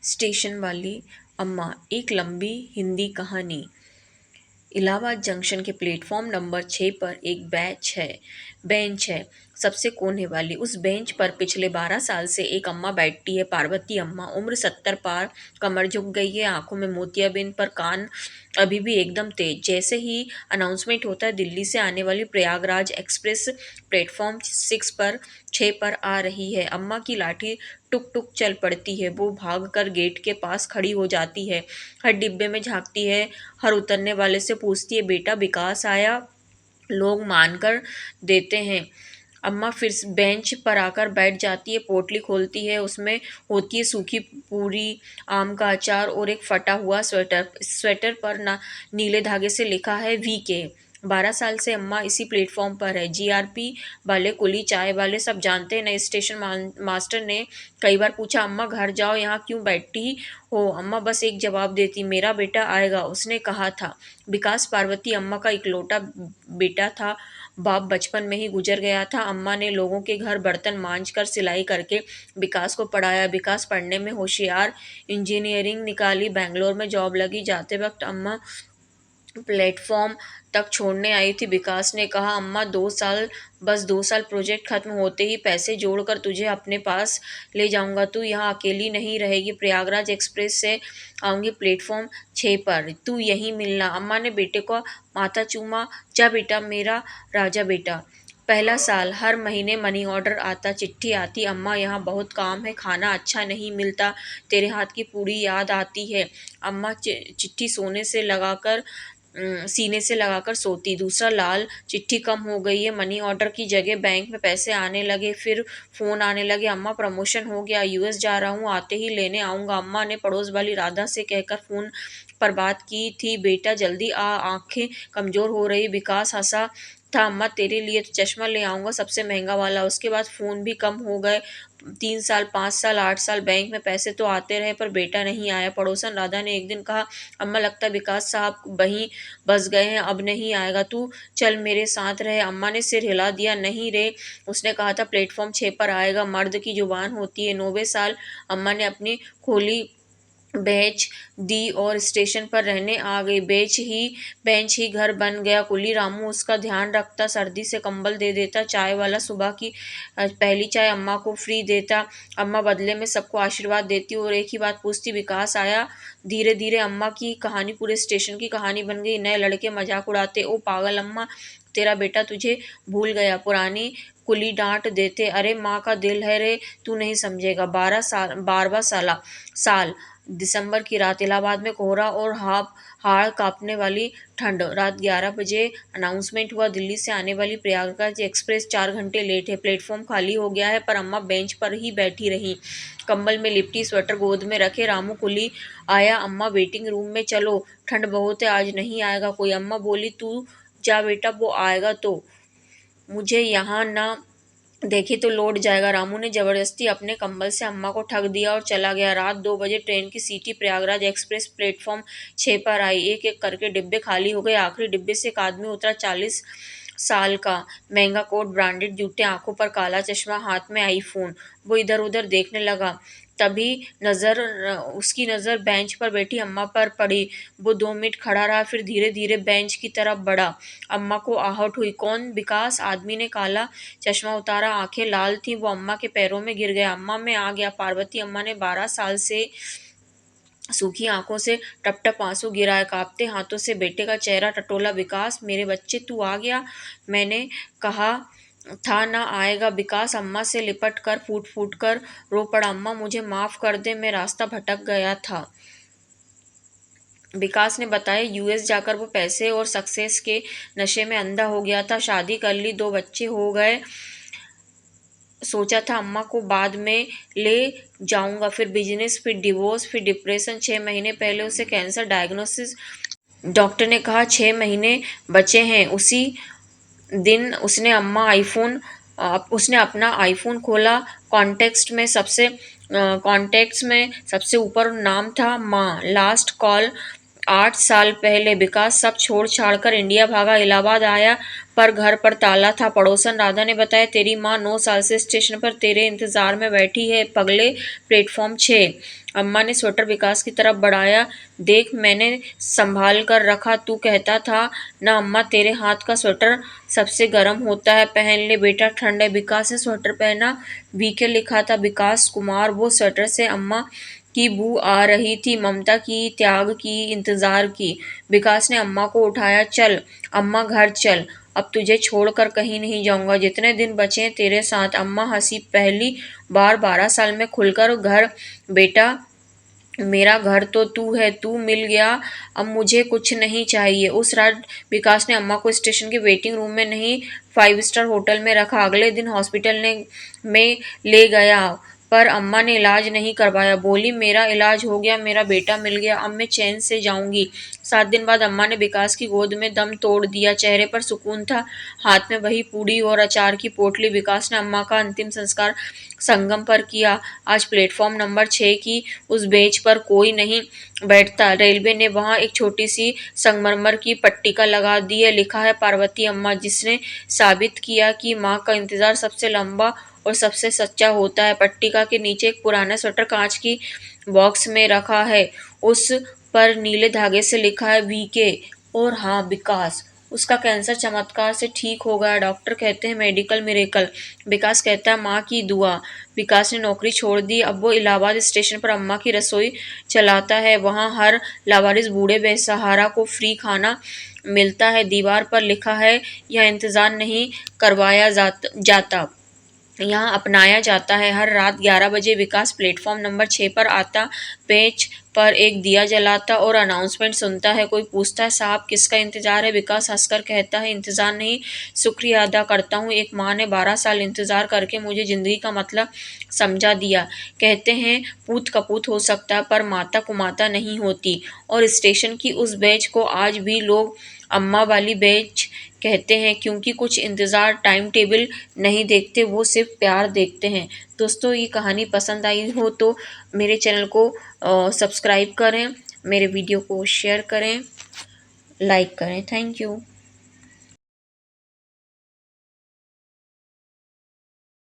Station वाली अम्मा। एक लंबी हिंदी कहानी। इलाहाबाद जंक्शन के प्लेटफॉर्म नंबर 6 पर एक बेंच है, सबसे कोने वाली। उस बेंच पर पिछले 12 साल से एक अम्मा बैठी है, पार्वती अम्मा। उम्र 70 पार, कमर झुक गई है, आंखों में मोतियाबिंद, पर कान अभी भी एकदम तेज। जैसे ही अनाउंसमेंट होता है, दिल्ली से आने वाली प्रयागराज एक्सप्रेस प्लेटफॉर्म 6 पर आ रही है, अम्मा की लाठी टुक टुक चल पड़ती है। वो भाग कर गेट के पास खड़ी हो जाती है, हर डिब्बे में झांकती है, हर उतरने वाले से पूछती है, बेटा विकास आया? लोग मानकर देते हैं। अम्मा फिर बेंच पर आकर बैठ जाती है, पोटली खोलती है, उसमें होती है सूखी पूरी, आम का अचार और एक फटा हुआ स्वेटर। स्वेटर पर ना नीले धागे से लिखा है VK। 12 साल से अम्मा इसी प्लेटफॉर्म पर है। GRP वाले, कुली चाय वाले सब जानते हैं। नए स्टेशन मास्टर ने कई बार पूछा, अम्मा घर जाओ, यहाँ क्यों बैठी हो? अम्मा बस एक जवाब देती, मेरा बेटा आएगा, उसने कहा था। विकास पार्वती अम्मा का इकलौता बेटा था। बाप बचपन में ही गुजर गया था। अम्मा ने लोगों के घर बर्तन मांज कर, सिलाई करके विकास को पढ़ाया। विकास पढ़ने में होशियार, इंजीनियरिंग निकाली, बेंगलोर में जॉब लगी। जाते वक्त अम्मा प्लेटफॉर्म तक छोड़ने आई थी। विकास ने कहा, अम्मा 2 साल, बस 2 साल, प्रोजेक्ट खत्म होते ही पैसे जोड़कर तुझे अपने पास ले जाऊंगा। तू यहाँ अकेली नहीं रहेगी, प्रयागराज एक्सप्रेस से आऊंगी प्लेटफॉर्म 6 पर, तू यहीं मिलना। अम्मा ने बेटे को माथा चूमा। जा बेटा, मेरा राजा बेटा। पहला साल, हर महीने मनी ऑर्डर आता, चिट्ठी आती, अम्मा यहाँ बहुत काम है, खाना अच्छा नहीं मिलता, तेरे हाथ की पूरी याद आती है। अम्मा चिट्ठी सीने से लगाकर सोती। दूसरा लाल, चिट्ठी कम हो गई है, मनी ऑर्डर की जगह बैंक में पैसे आने लगे। फिर फोन आने लगे, अम्मा प्रमोशन हो गया, US जा रहा हूँ, आते ही लेने आऊँगा। अम्मा ने पड़ोस वाली राधा से कहकर फोन पर बात की थी, बेटा जल्दी आ, आंखें कमजोर हो रही। विकास हंसा था, अम्मा तेरे लिए तो चश्मा ले आऊँगा, सबसे महंगा वाला। उसके बाद फ़ोन भी कम हो गए। 3 साल, 5 साल, 8 साल, बैंक में पैसे तो आते रहे, पर बेटा नहीं आया। पड़ोसन राधा ने एक दिन कहा, अम्मा लगता है विकास साहब वहीं बस गए हैं, अब नहीं आएगा, तू चल मेरे साथ रहे। अम्मा ने सिर हिला दिया, नहीं रे, उसने कहा था प्लेटफॉर्म 6 पर आएगा। मर्द की जुबान होती है। 90वें साल अम्मा ने अपनी खोली बेच दी और स्टेशन पर रहने आ गई। बेंच ही घर बन गया। कुली रामू उसका ध्यान रखता, सर्दी से कंबल दे देता, चाय वाला सुबह की पहली चाय अम्मा को फ्री देता। अम्मा बदले में सबको आशीर्वाद देती और एक ही बात पूछती, विकास आया? धीरे धीरे अम्मा की कहानी पूरे स्टेशन की कहानी बन गई। नए लड़के मजाक उड़ाते, ओ पागल अम्मा, तेरा बेटा तुझे भूल गया। पुरानी कुली डांट देते, अरे माँ का दिल है रे, तू नहीं समझेगा। 12वां साल, दिसंबर की रात, इलाहाबाद में कोहरा और हाड़ कांपने वाली ठंड। रात 11 बजे अनाउंसमेंट हुआ, दिल्ली से आने वाली प्रयागराज एक्सप्रेस 4 घंटे लेट है। प्लेटफॉर्म खाली हो गया है, पर अम्मा बेंच पर ही बैठी रही, कंबल में लिपटी, स्वेटर गोद में रखे। रामू कुली आया, अम्मा वेटिंग रूम में चलो, ठंड बहुत है, आज नहीं आएगा कोई। अम्मा बोली, तू जा बेटा, वो आएगा तो मुझे यहाँ ना देखे तो लौट जाएगा। रामू ने जबरदस्ती अपने कंबल से अम्मा को ठग दिया और चला गया। रात 2 बजे ट्रेन की सीटी प्रयागराज एक्सप्रेस प्लेटफॉर्म 6 पर आई। एक एक करके डिब्बे खाली हो गए। आखिरी डिब्बे से एक आदमी उतरा, 40 साल का, महंगा कोट, ब्रांडेड जूते, आंखों पर काला चश्मा, हाथ में आईफोन। वो इधर उधर देखने लगा, तभी उसकी नज़र बेंच पर बैठी अम्मा पर पड़ी। वो 2 मिनट खड़ा रहा, फिर धीरे धीरे बेंच की तरफ बढ़ा। अम्मा को आहट हुई, कौन? विकास। आदमी ने काला चश्मा उतारा, आंखें लाल थीं, वो अम्मा के पैरों में गिर गया। अम्मा मैं आ गया। पार्वती अम्मा ने 12 साल से सूखी आंखों से टप टप आंसू गिराए, कांपते हाथों से बेटे का चेहरा टटोला। विकास मेरे बच्चे, तू आ गया, मैंने कहा था ना आएगा। विकास अम्मा से लिपट कर फूट फूट कर रो पड़ा, अम्मा मुझे माफ कर दे, मैं रास्ता भटक गया था। विकास ने बताया, US जाकर वो पैसे और सक्सेस के नशे में अंधा हो गया था, शादी कर ली, 2 बच्चे हो गए, सोचा था अम्मा को बाद में ले जाऊंगा, फिर बिजनेस, फिर डिवोर्स, फिर डिप्रेशन। 6 महीने पहले उसे कैंसर डायग्नोसिस। डॉक्टर ने कहा 6 महीने बचे हैं। उसी दिन उसने अपना आईफोन खोला। कॉन्टेक्ट्स में सबसे ऊपर नाम था माँ, लास्ट कॉल 8 साल पहले। विकास सब छोड़ छाड़ कर इंडिया भागा, इलाहाबाद आया, पर घर पर ताला था। पड़ोसन राधा ने बताया, तेरी माँ 9 साल से स्टेशन पर तेरे इंतजार में बैठी है पगले, प्लेटफॉर्म 6। अम्मा ने स्वेटर विकास की तरफ बढ़ाया। देख, मैंने संभाल कर रखा, तू कहता था ना अम्मा तेरे हाथ का स्वेटर सबसे गर्म होता है, पहन ले बेटा, ठंड है। विकास ने स्वेटर पहना। वीके लिखा था विकास कुमार। वो स्वेटर से अम्मा की बू आ रही थी, ममता की, त्याग की, इंतजार की। विकास ने अम्मा को उठाया। चल अम्मा, घर चल, अब तुझे छोड़कर कहीं नहीं जाऊंगा, जितने दिन बचे तेरे साथ। अम्मा हंसी। पहली बार 12 साल में खुलकर घर। बेटा, मेरा घर तो तू है, तू मिल गया, अब मुझे कुछ नहीं चाहिए। उस रात विकास ने अम्मा को स्टेशन के वेटिंग रूम में नहीं, 5 स्टार होटल में रखा। अगले दिन हॉस्पिटल में ले गया, पर अम्मा ने इलाज नहीं करवाया। बोली, मेरा इलाज हो गया, मेरा बेटा मिल गया, अब मैं चैन से जाऊंगी। 7 दिन बाद अम्मा ने विकास की गोद में दम तोड़ दिया। चेहरे पर सुकून था, हाथ में वही पूड़ी और अचार की पोटली। विकास ने अम्मा का अंतिम संस्कार संगम पर किया। आज प्लेटफॉर्म नंबर 6 की उस बेंच पर कोई नहीं बैठता। रेलवे ने वहां एक छोटी सी संगमरमर की पट्टिका लगा दी है, लिखा है पार्वती अम्मा, जिसने साबित किया कि माँ का इंतजार सबसे लंबा और सबसे सच्चा होता है। पट्टिका के नीचे एक पुराना स्वेटर कांच की बॉक्स में रखा है, उस पर नीले धागे से लिखा है वीके। और हाँ विकास, उसका कैंसर चमत्कार से ठीक हो गया, डॉक्टर कहते हैं मेडिकल मिरेकल। विकास कहता है माँ की दुआ। विकास ने नौकरी छोड़ दी, अब वो इलाहाबाद स्टेशन पर अम्मा की रसोई चलाता है। वहाँ हर लावारिस बूढ़े बेसहारा को फ्री खाना मिलता है। दीवार पर लिखा है, यह इंतजार नहीं करवाया जाता, यहाँ अपनाया जाता है। हर रात 11 बजे विकास प्लेटफॉर्म नंबर 6 पर आता, बेंच पर एक दिया जलाता और अनाउंसमेंट सुनता है। कोई पूछता है, साहब किसका इंतजार है? विकास हंसकर कहता है, इंतजार नहीं, शुक्रिया अदा करता हूँ। एक माँ ने 12 साल इंतजार करके मुझे जिंदगी का मतलब समझा दिया। कहते हैं पूत कपूत हो सकता है, पर माता कुमाता नहीं होती। और स्टेशन की उस बेंच को आज भी लोग अम्मा वाली बेंच कहते हैं, क्योंकि कुछ इंतज़ार टाइम टेबल नहीं देखते, वो सिर्फ प्यार देखते हैं। दोस्तों, ये कहानी पसंद आई हो तो मेरे चैनल को सब्सक्राइब करें, मेरे वीडियो को शेयर करें, लाइक करें। Thank you.